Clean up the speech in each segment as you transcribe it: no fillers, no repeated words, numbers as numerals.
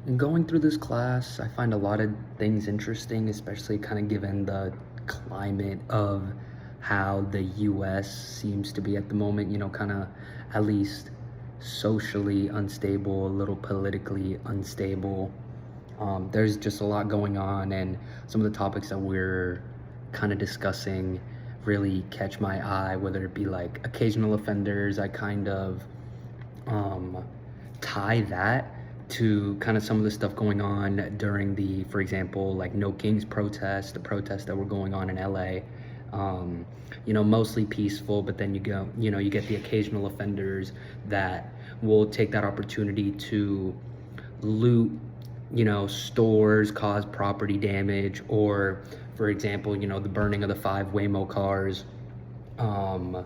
In going through this class, I find a lot of things interesting, especially kind of given the climate of how the US seems to be at the moment, kind of at least socially unstable, a little politically unstable. There's just a lot going on, and some of the topics that we're kind of discussing really catch my eye, whether it be like occasional offenders. I kind of um, tie that to kind of some of the stuff going on during the, for example, like No Kings protest, the protests that were going on in LA. Mostly peaceful, but then you get the occasional offenders that will take that opportunity to loot, stores, cause property damage, or, for example, the burning of the 5 Waymo cars, um,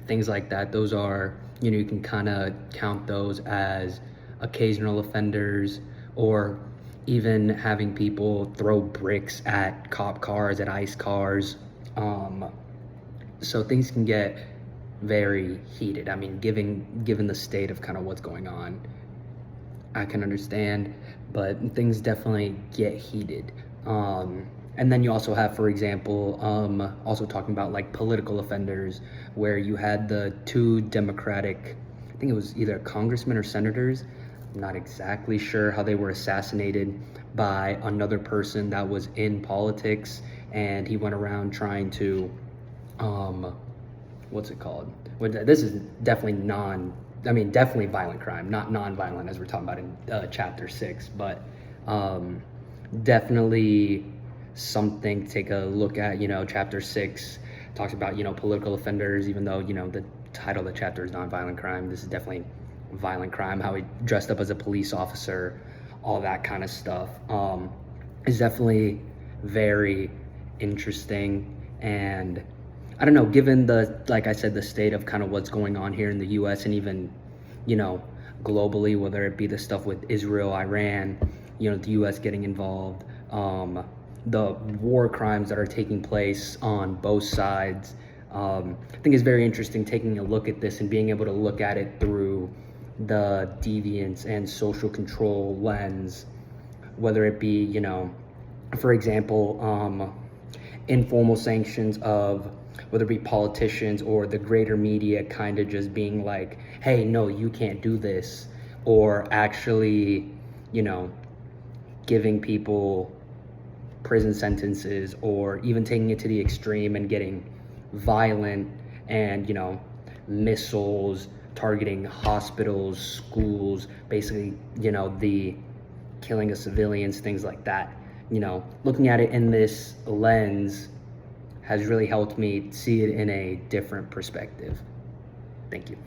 things like that. Those are, you can kind of count those as occasional offenders, or even having people throw bricks at cop cars, at ICE cars. So things can get very heated. I mean, given the state of kind of what's going on, I can understand, but things definitely get heated. And then you also have, for example, also talking about like political offenders, where you had the two Democratic, I think it was either congressmen or senators. I'm not exactly sure how they were assassinated by another person that was in politics, and he went around trying to, um, what's it called? This is definitely definitely violent crime, not non-violent as we're talking about in chapter 6, but definitely something to take a look at. Chapter 6 talks about, political offenders, even though, the title of the chapter is non-violent crime. This is definitely violent crime, how he dressed up as a police officer, all that kind of stuff. Is definitely very interesting. And I don't know, given like I said, the state of kind of what's going on here in the US and even, globally, whether it be the stuff with Israel, Iran, the US getting involved, the war crimes that are taking place on both sides. I think it's very interesting taking a look at this and being able to look at it through the deviance and social control lens, whether it be, for example, informal sanctions of whether it be politicians or the greater media kind of just being like, hey, no, you can't do this, or actually, giving people prison sentences, or even taking it to the extreme and getting violent and, missiles targeting hospitals, schools, basically, the killing of civilians, things like that. Looking at it in this lens has really helped me see it in a different perspective. Thank you.